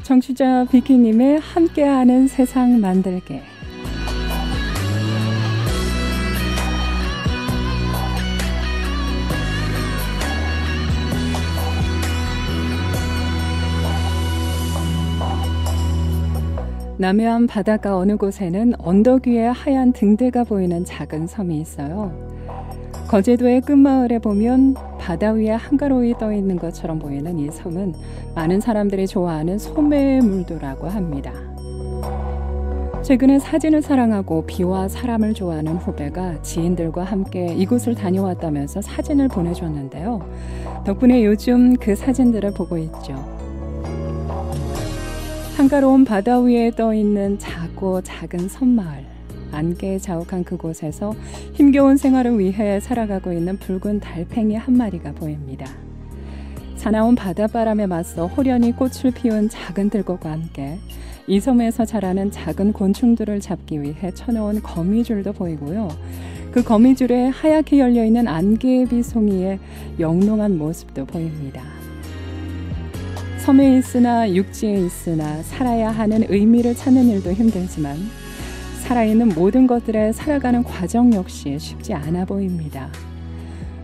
청취자 비키님의 함께하는 세상 만들기. 남해안 바닷가 어느 곳에는 언덕 위에 하얀 등대가 보이는 작은 섬이 있어요. 거제도의 끝마을에 보면 바다 위에 한가로이 떠 있는 것처럼 보이는 이 섬은 많은 사람들이 좋아하는 소매의 물도라고 합니다. 최근에 사진을 사랑하고 비와 사람을 좋아하는 후배가 지인들과 함께 이곳을 다녀왔다면서 사진을 보내줬는데요. 덕분에 요즘 그 사진들을 보고 있죠. 한가로운 바다 위에 떠 있는 작고 작은 섬마을. 안개에 자욱한 그곳에서 힘겨운 생활을 위해 살아가고 있는 붉은 달팽이 한 마리가 보입니다. 사나운 바닷바람에 맞서 호련히 꽃을 피운 작은 들꽃과 함께 이 섬에서 자라는 작은 곤충들을 잡기 위해 쳐놓은 거미줄도 보이고요. 그 거미줄에 하얗게 열려있는 안개비 송이의 영롱한 모습도 보입니다. 섬에 있으나 육지에 있으나 살아야 하는 의미를 찾는 일도 힘들지만 살아있는 모든 것들에 살아가는 과정 역시 쉽지 않아 보입니다.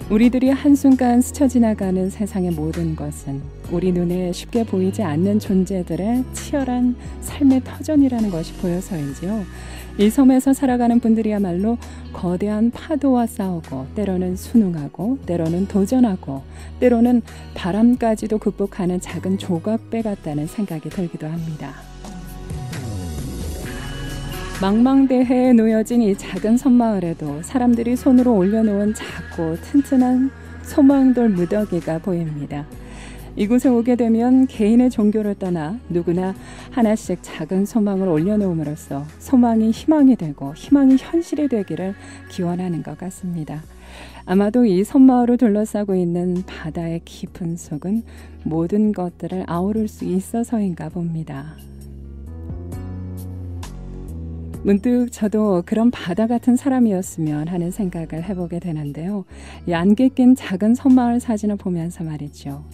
우리들이 한순간 스쳐 지나가는 세상의 모든 것은 우리 눈에 쉽게 보이지 않는 존재들의 치열한 삶의 터전이라는 것이 보여서인지요. 이 섬에서 살아가는 분들이야말로 거대한 파도와 싸우고 때로는 순응하고 때로는 도전하고 때로는 바람까지도 극복하는 작은 조각배 같다는 생각이 들기도 합니다. 망망대해에 놓여진 이 작은 섬마을에도 사람들이 손으로 올려놓은 작고 튼튼한 소망돌 무더기가 보입니다. 이곳에 오게 되면 개인의 종교를 떠나 누구나 하나씩 작은 소망을 올려놓음으로써 소망이 희망이 되고 희망이 현실이 되기를 기원하는 것 같습니다. 아마도 이 섬마을을 둘러싸고 있는 바다의 깊은 속은 모든 것들을 아우를 수 있어서인가 봅니다. 문득 저도 그런 바다 같은 사람이었으면 하는 생각을 해보게 되는데요. 이 안개 낀 작은 섬마을 사진을 보면서 말이죠.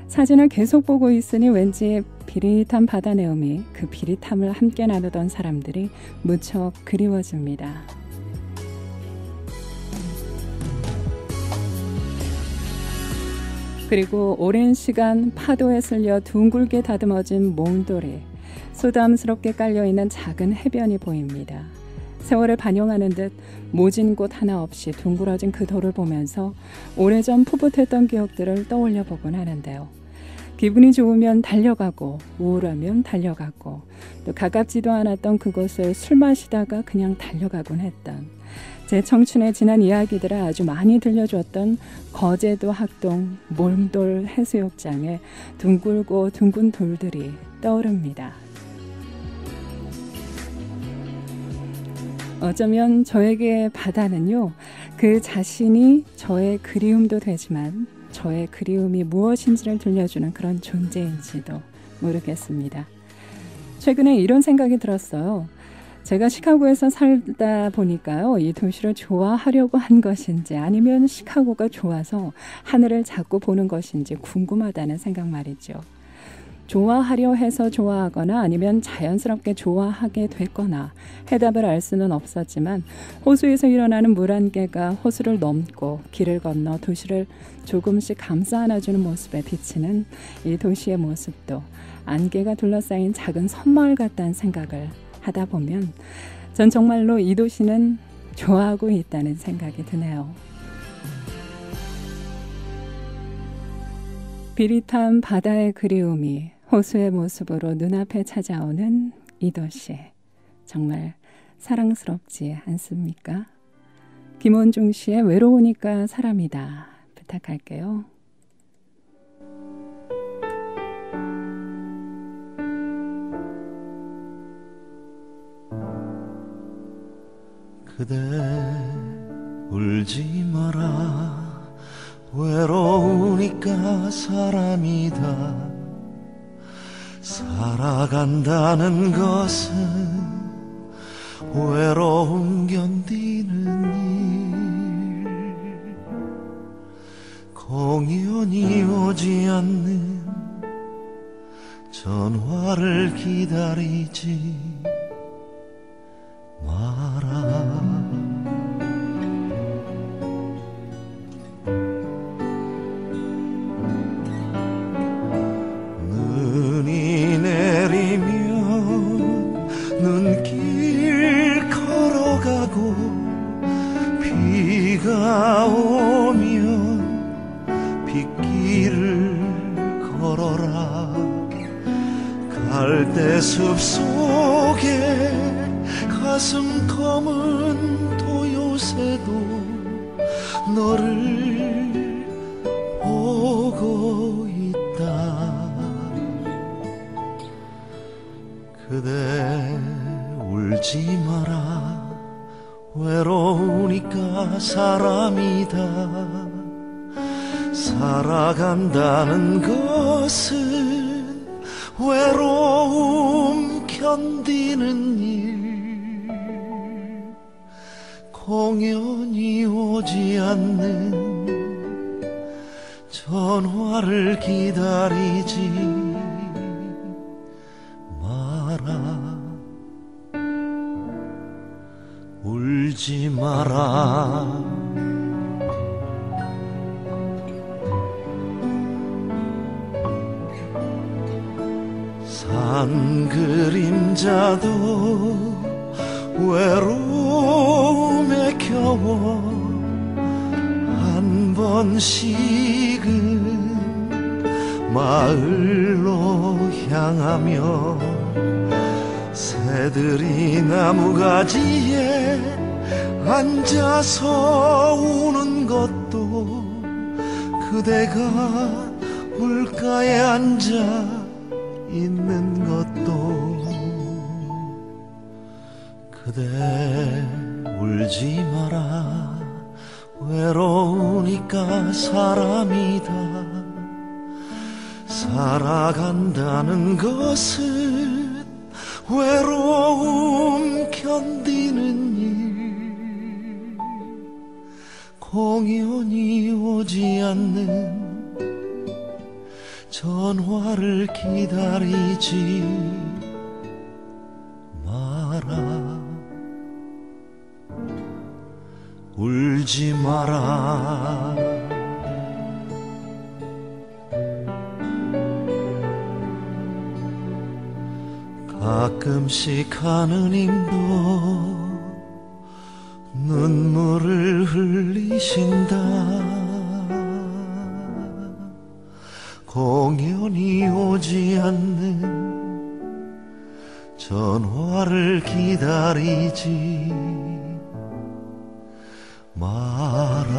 사진을 계속 보고 있으니 왠지 비릿한 바다 내음이 그 비릿함을 함께 나누던 사람들이 무척 그리워집니다. 그리고 오랜 시간 파도에 쓸려 둥글게 다듬어진 몽돌이 소담스럽게 깔려있는 작은 해변이 보입니다. 세월을 반영하는 듯 모진 곳 하나 없이 둥그러진 그 돌을 보면서 오래전 풋풋했던 기억들을 떠올려 보곤 하는데요. 기분이 좋으면 달려가고 우울하면 달려가고 또 가깝지도 않았던 그곳을 술 마시다가 그냥 달려가곤 했던 제 청춘의 지난 이야기들을 아주 많이 들려줬던 거제도 학동 몰돌 해수욕장의 둥글고 둥근 돌들이 떠오릅니다. 어쩌면 저에게 바다는요, 그 자신이 저의 그리움도 되지만 저의 그리움이 무엇인지를 들려주는 그런 존재인지도 모르겠습니다. 최근에 이런 생각이 들었어요. 제가 시카고에서 살다 보니까요, 이 도시를 좋아하려고 한 것인지 아니면 시카고가 좋아서 하늘을 자꾸 보는 것인지 궁금하다는 생각 말이죠. 좋아하려 해서 좋아하거나 아니면 자연스럽게 좋아하게 됐거나 해답을 알 수는 없었지만 호수에서 일어나는 물안개가 호수를 넘고 길을 건너 도시를 조금씩 감싸 안아주는 모습에 비치는 이 도시의 모습도 안개가 둘러싸인 작은 섬마을 같다는 생각을 하다 보면 전 정말로 이 도시는 좋아하고 있다는 생각이 드네요. 비릿한 바다의 그리움이 호수의 모습으로 눈앞에 찾아오는 이 도시, 정말 사랑스럽지 않습니까? 김원중 씨의 외로우니까 사람이다 부탁할게요. 그대 울지 마라 외로우니까 사람이다 살아간다는 것은 외로움 견디는 일 공연이 오지 않는 전화를 기다리지 마라. 눈이 내리면 눈길 걸어가고 비가 오면 빗길을 걸어라. 갈대숲 속에 가슴 검은 도요새도 너를 보고 있다. 그대 울지 마라. 외로우니까 사람이다. 살아간다는 것은 외로움 견디는 일. 공연이 오지 않는 전화를 기다리지 마라. 울지 마라. 산 그림자도 외로움에 겨워 한 번씩은 마을로 향하며 새들이 나무가지에 앉아서 우는 것도 그대가 물가에 앉아 있는 것도 그대 울지 마라. 외로우니까 사람이다. 살아간다는 것은 외로움 견디는 일. 공연이 오지 않는 전화를 기다리지 마라. 울지 마라. 가끔씩 하느님도 눈물을 흘리신다. 공연이 오지 않는 전화를 기다리지 마라.